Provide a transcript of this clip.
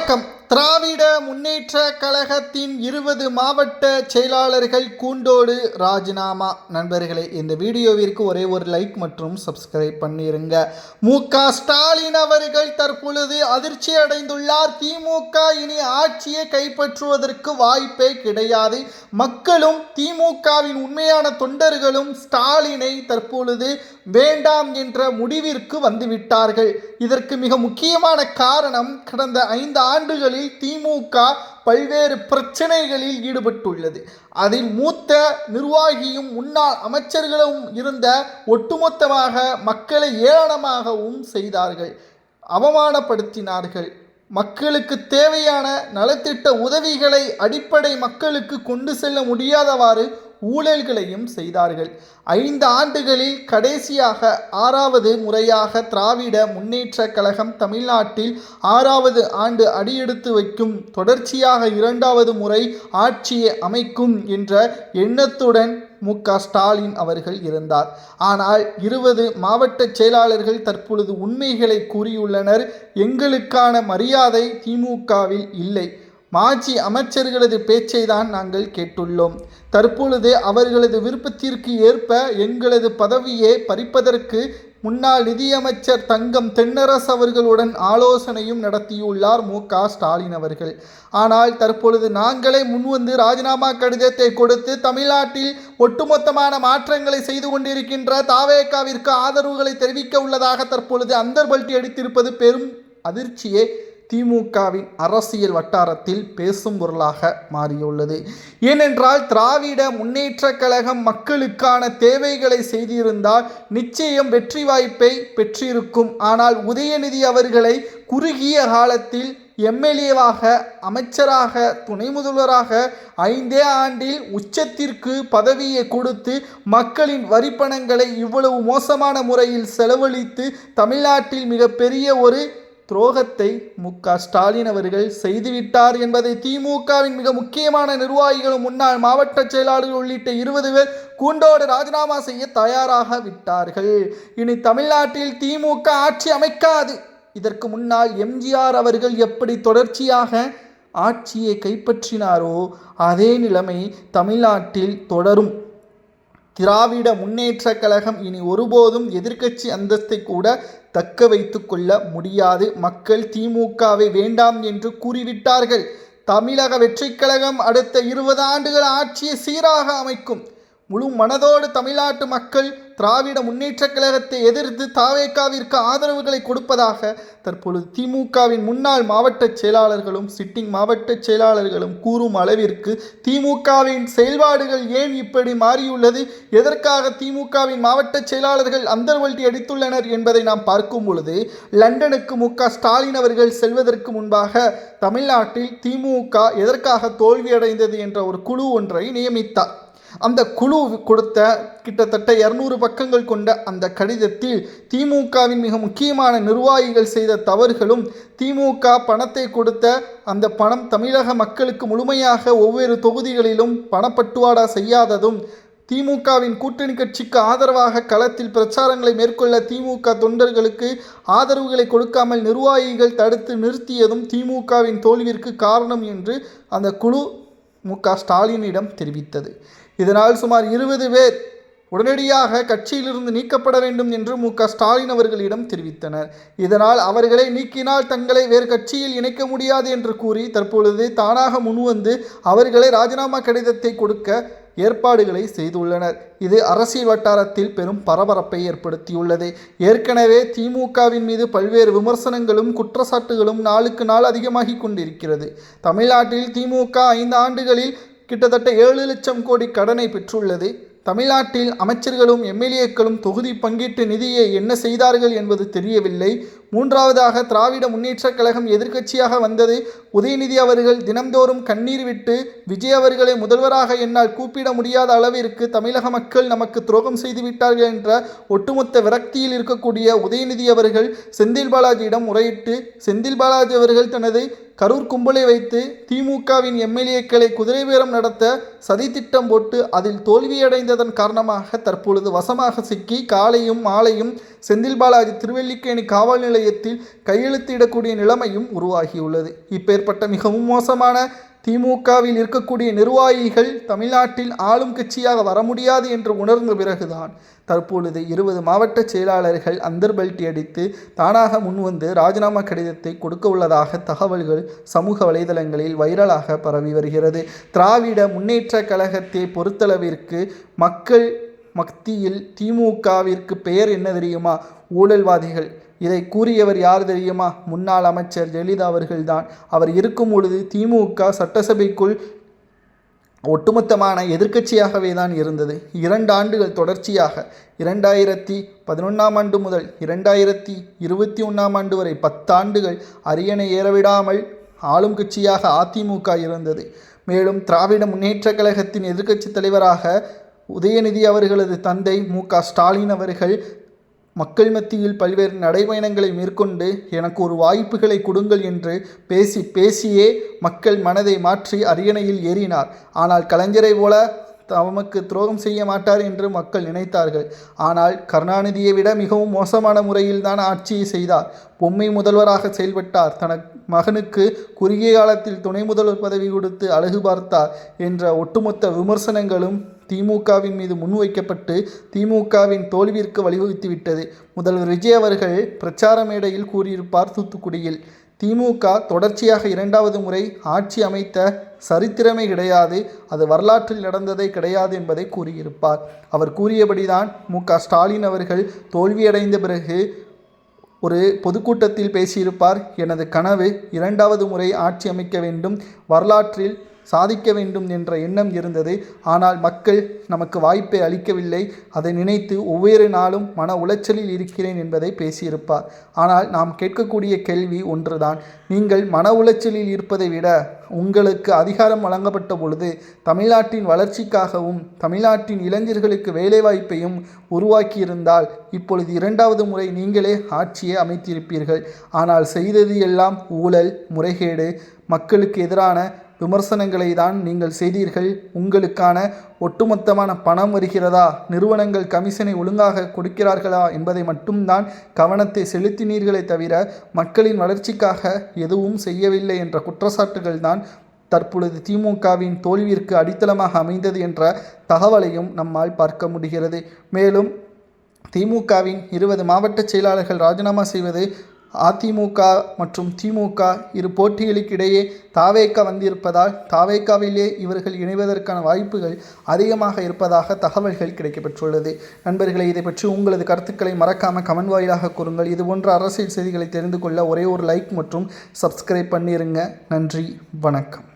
வணக்கம். திராவிட முன்னேற்ற கழகத்தின் 20 மாவட்ட செயலாளர்கள் கூண்டோடு ராஜினாமா. நண்பர்களே, இந்த வீடியோவிற்கு ஒரே ஒரு லைக் மற்றும் சப்ஸ்கிரைப் பண்ணிருங்க. மு.க.ஸ்டாலின் அவர்கள் தற்பொழுது அதிர்ச்சி அடைந்துள்ளார். திமுக இனி ஆட்சியை கைப்பற்றுவதற்கு வாய்ப்பே கிடையாது. மக்களும் திமுகவின் உண்மையான தொண்டர்களும் ஸ்டாலினை தற்பொழுது வேண்டாம் என்ற முடிவிற்கு வந்துவிட்டார்கள். இதற்கு மிக முக்கியமான காரணம், கடந்த 5 ஆண்டுகளில் திமுக பல்வேறு பிரச்சனைகளில் ஈடுபட்டுள்ளது. அதில் மூத்த நிர்வாகியும் முன்னாள் அமைச்சர்களும் இருந்த ஒட்டுமொத்தமாக மக்களை ஏளனமாகவும் செய்தார்கள், அவமானப்படுத்தினார்கள். மக்களுக்கு தேவையான நலத்திட்ட உதவிகளை அடிப்படை மக்களுக்கு கொண்டு செல்ல முடியாதவாறு ஊழல்களையும் செய்தார்கள். 5 ஆண்டுகளில் கடைசியாக 6வது முறையாக திராவிட முன்னேற்ற கழகம் தமிழ்நாட்டில் 6வது ஆண்டு அடியெடுத்து வைக்கும். தொடர்ச்சியாக 2வது முறை ஆட்சியை அமைக்கும் என்ற எண்ணத்துடன் மு.க.ஸ்டாலின் அவர்கள் இருந்தார். ஆனால் 20 மாவட்ட செயலாளர்கள் தற்பொழுது உண்மைகளை கூறியுள்ளனர். எங்களுக்கான மரியாதை திமுகவில் இல்லை. மாஜி அமைச்சர்களது பேச்சை தான் நாங்கள் கேட்டுள்ளோம். தற்பொழுது அவர்களது விருப்பத்திற்கு ஏற்ப எங்களது பதவியை பறிப்பதற்கு முன்னாள் நிதியமைச்சர் தங்கம் தென்னரசு அவர்களுடன் ஆலோசனையும் நடத்தியுள்ளார் மு.க.ஸ்டாலின் அவர்கள். ஆனால் தற்பொழுது நாங்களே முன்வந்து ராஜினாமா கடிதத்தை கொடுத்து தமிழ்நாட்டில் ஒட்டுமொத்தமான மாற்றங்களை செய்து கொண்டிருக்கின்ற தாவேகாவிற்கு ஆதரவுகளை தெரிவிக்க உள்ளதாக தற்பொழுது அந்தர்பல்ட்டி அடித்திருப்பது பெரும் அதிர்ச்சியே திமுகவின் அரசியல் வட்டாரத்தில் பேசும் பொருளாக மாறியுள்ளது. ஏனென்றால் திராவிட முன்னேற்ற கழகம் மக்களுக்கான தேவைகளை செய்திருந்தால் நிச்சயம் வெற்றி வாய்ப்பை பெற்றிருக்கும். ஆனால் உதயநிதி அவர்களை குறுகிய காலத்தில் எம்எல்ஏவாக, அமைச்சராக, துணை முதல்வராக 5 ஆண்டில் உச்சத்திற்கு பதவியை கொடுத்து மக்களின் வரிப்பணங்களை இவ்வளவு மோசமான முறையில் செலவழித்து தமிழ்நாட்டில் மிகப்பெரிய ஒரு துரோகத்தை மு.க.ஸ்டாலின் அவர்கள் செய்துவிட்டார் என்பதை திமுகவின் மிக முக்கியமான நிர்வாகிகளும் முன்னாள் மாவட்ட செயலாளர்கள் உள்ளிட்ட 20 பேர் கூண்டோடு ராஜினாமா செய்ய தயாராக விட்டார்கள். இனி தமிழ்நாட்டில் திமுக ஆட்சி அமைக்காது. இதற்கு முன்னால் எம்ஜிஆர் அவர்கள் எப்படி தொடர்ச்சியாக ஆட்சியை கைப்பற்றினாரோ அதே நிலைமை தமிழ்நாட்டில் தொடரும். திராவிட முன்னேற்ற கழகம் இனி ஒருபோதும் எதிர்க்கட்சி அந்தஸ்தை கூட தக்க வைத்து கொள்ள முடியாது. மக்கள் திமுகவை வேண்டாம் என்று கூறிவிட்டார்கள். தமிழக வெற்றி கழகம் அடுத்த 20 ஆண்டுகள் ஆட்சியை சீராக அமைக்கும். முழு மனதோடு தமிழ்நாட்டு மக்கள் திராவிட முன்னேற்ற கழகத்தை எதிர்த்து தாவேகாவிற்கு ஆதரவுகளை கொடுப்பதாக தற்பொழுது திமுகவின் முன்னாள் மாவட்ட செயலாளர்களும் சிட்டிங் மாவட்ட செயலாளர்களும் கூறும் அளவிற்கு திமுகவின் செயல்பாடுகள் ஏன் இப்படி மாறியுள்ளது, எதற்காக திமுகவின் மாவட்ட செயலாளர்கள் அந்தர்வல்ட்டி அடித்துள்ளனர் என்பதை நாம் பார்க்கும் பொழுது, லண்டனுக்கு மு.க.ஸ்டாலின் அவர்கள் செல்வதற்கு முன்பாக தமிழ்நாட்டில் திமுக எதற்காக தோல்வியடைந்தது என்ற ஒரு குழு ஒன்றை நியமித்தார். அந்த குழு கொடுத்த கிட்டத்தட்ட 200 பக்கங்கள் கொண்ட அந்த கடிதத்தில் திமுகவின் மிக முக்கியமான நிர்வாகிகள் செய்த தவறுகளும், திமுக பணத்தை கொடுத்த அந்த பணம் தமிழக மக்களுக்கு முழுமையாக ஒவ்வொரு தொகுதிகளிலும் பணப்பட்டுவாடா செய்யாததும், திமுகவின் கூட்டணி கட்சிக்கு ஆதரவாக களத்தில் பிரச்சாரங்களை மேற்கொள்ள திமுக தொண்டர்களுக்கு ஆதரவுகளை கொடுக்காமல் நிர்வாகிகள் தடுத்து நிறுத்தியதும் திமுகவின் தோல்விற்கு காரணம் என்று அந்த குழு மு.க.ஸ்டாலினிடம் தெரிவித்தது. இதனால் சுமார் 20 பேர் உடனடியாக கட்சியிலிருந்து நீக்கப்பட வேண்டும் என்று மு.க.ஸ்டாலின் அவர்களிடம் தெரிவித்தனர். இதனால் அவர்களை நீக்கினால் தங்களை வேறு கட்சியில் இணைக்க முடியாது என்று கூறி தற்பொழுது தானாக முன்வந்து அவர்களை ராஜினாமா கடிதத்தை கொடுக்க ஏற்பாடுகளை செய்துள்ளனர். இது அரசியல் வட்டாரத்தில் பெரும் பரபரப்பை ஏற்படுத்தியுள்ளது. ஏற்கனவே திமுகவின் மீது பல்வேறு விமர்சனங்களும் குற்றச்சாட்டுகளும் நாளுக்கு நாள் அதிகமாகி கொண்டிருக்கிறது. தமிழ்நாட்டில் திமுக 5 ஆண்டுகளில் கிட்டத்தட்ட 7 லட்சம் கோடி கடனை பெற்றுள்ளது. தமிழ்நாட்டில் அமைச்சர்களும் எம்எல்ஏக்களும் தொகுதி பங்கீட்டு நிதியை என்ன செய்தார்கள் என்பது தெரியவில்லை. 3வதாக திராவிட முன்னேற்ற கழகம் எதிர்க்கட்சியாக வந்தது. உதயநிதி அவர்கள் தினந்தோறும் கண்ணீர் விட்டு விஜய் அவர்களை முதல்வராக என்னால் கூப்பிட முடியாத அளவிற்கு தமிழக மக்கள் நமக்கு துரோகம் செய்துவிட்டார்கள் என்ற ஒட்டுமொத்த விரக்தியில் இருக்கக்கூடிய உதயநிதி அவர்கள் செந்தில் பாலாஜியிடம் முறையிட்டு, செந்தில் பாலாஜி அவர்கள் தனது கரூர் கும்பலை வைத்து திமுகவின் எம்எல்ஏக்களை குதிரை பேரம் நடத்த சதித்திட்டம் போட்டு அதில் தோல்வியடைந்ததன் காரணமாக தற்பொழுது வசமாக சிக்கி காலையும் மாலையும் செந்தில் பாலாஜி திருவல்லிக்கேணி காவல் நிலையத்தில் கையெழுத்திடக்கூடிய நிலைமையும் உருவாகியுள்ளது. இப்பேற்பட்ட மிகவும் மோசமான திமுகவில் இருக்கக்கூடிய நிர்வாகிகள் தமிழ்நாட்டில் ஆளும் கட்சியாக வர முடியாது என்று உணர்ந்த பிறகுதான் தற்பொழுது 20 மாவட்ட செயலாளர்கள் அந்தர்பல்ட்டி அடித்து தானாக முன்வந்து ராஜினாமா கடிதத்தை கொடுக்க உள்ளதாக தகவல்கள் சமூக வலைதளங்களில் வைரலாக பரவி வருகிறது. திராவிட முன்னேற்ற கழகத்தை பொறுத்தளவிற்கு மக்கள் மத்தியில் திமுகவிற்கு பெயர் என்ன தெரியுமா? ஊழல்வாதிகள். இதை கூறியவர் யார் தெரியுமா? முன்னாள் அமைச்சர் ஜெயலலிதா அவர்கள்தான். அவர் இருக்கும் பொழுது திமுக சட்டசபைக்குள் ஒட்டுமொத்தமான எதிர்க்கட்சியாகவே தான் இருந்தது. 2 ஆண்டுகள் தொடர்ச்சியாக 2011ஆம் ஆண்டு முதல் 2021ஆம் ஆண்டு வரை 10 ஆண்டுகள் அரியணை ஏறவிடாமல் ஆளும் கட்சியாக அதிமுக இருந்தது. மேலும் திராவிட முன்னேற்ற கழகத்தின் எதிர்க்கட்சி தலைவராக உதயநிதி அவர்களது தந்தை மு.க. ஸ்டாலின் அவர்கள் மக்கள் மத்தியில் பல்வேறு நடைபயணங்களை மேற்கொண்டு எனக்கு ஒரு வாய்ப்புகளை கொடுங்கள் என்று பேசியே மக்கள் மனதை மாற்றி அரியணையில் ஏறினார். ஆனால் கலைஞரை போல தமக்கு துரோகம் செய்ய மாட்டார் என்று மக்கள் நினைத்தார்கள். ஆனால் கருணாநிதியை விட மிகவும் மோசமான முறையில் தான் ஆட்சியை செய்தார். பொம்மை முதல்வராக செயல்பட்டார். தனது மகனுக்கு குறுகிய காலத்தில் துணை முதல்வர் பதவி கொடுத்து அழகு பார்த்தார் என்ற ஒட்டுமொத்த விமர்சனங்களும் திமுகவின் மீது முன்வைக்கப்பட்டு திமுகவின் தோல்விற்கு வழிவகுத்துவிட்டது. முதல்வர் விஜய் அவர்கள் பிரச்சார மேடையில் கூறியிருப்பார், தூத்துக்குடியில் திமுக தொடர்ச்சியாக 2வது முறை ஆட்சி அமைத்த சரித்திரமே கிடையாது, அது வரலாற்றில் நடந்ததே கிடையாது என்பதை கூறியிருப்பார். அவர் கூறியபடிதான் மு.க. ஸ்டாலின் அவர்கள் தோல்வியடைந்த பிறகு ஒரு பொதுக்கூட்டத்தில் பேசியிருப்பார். எனது கனவு 2வது முறை ஆட்சி அமைக்க வேண்டும், வரலாற்றில் சாதிக்க வேண்டும் என்ற எண்ணம் இருந்தது. ஆனால் மக்கள் நமக்கு வாய்ப்பை அளிக்கவில்லை. அதை நினைத்து ஒவ்வொரு நாளும் மன உளைச்சலில் இருக்கிறேன் என்பதை பேசியிருப்பார். ஆனால் நாம் கேட்கக்கூடிய கேள்வி ஒன்றுதான். நீங்கள் மன உளைச்சலில் இருப்பதை விட உங்களுக்கு அதிகாரம் வழங்கப்பட்ட பொழுது தமிழ்நாட்டின் வளர்ச்சிக்காகவும் தமிழ்நாட்டின் இளைஞர்களுக்கு வேலைவாய்ப்பையும் உருவாக்கியிருந்தால் இப்பொழுது 2வது முறை நீங்களே ஆட்சியை அமைத்திருப்பீர்கள். ஆனால் செய்தது எல்லாம் ஊழல், முறைகேடு, மக்களுக்கு எதிரான விமர்சனங்களை தான் நீங்கள் செய்தீர்கள். உங்களுக்கான ஒட்டுமொத்தமான பணம் வருகிறதா, நிறுவனங்கள் கமிஷனை ஒழுங்காக கொடுக்கிறார்களா என்பதை மட்டும்தான் கவனத்தை செலுத்தினீர்களே தவிர மக்களின் வளர்ச்சிக்காக எதுவும் செய்யவில்லை என்ற குற்றச்சாட்டுகள் தான் தற்பொழுது திமுகவின் தோல்விற்கு அடித்தளமாக அமைந்தது என்ற தகவலையும் நம்மால் பார்க்க முடிகிறது. மேலும் திமுகவின் 20 மாவட்ட செயலாளர்கள் ராஜினாமா செய்வது அதிமுக மற்றும் திமுக இரு போட்டிகளுக்கிடையே தாவேகா வந்திருப்பதால் தாவேகாவிலே இவர்கள் இணைவதற்கான வாய்ப்புகள் அதிகமாக இருப்பதாக தகவல்கள் கிடைக்கப்பெற்றுள்ளது. நண்பர்களை, இதை பற்றி உங்களது கருத்துக்களை மறக்காமல் கமெண்ட் வாயிலாக கூறுங்கள். இதுபோன்ற அரசியல் செய்திகளை தெரிந்து கொள்ள ஒரே ஒரு லைக் மற்றும் சப்ஸ்கிரைப் பண்ணிருங்க. நன்றி, வணக்கம்.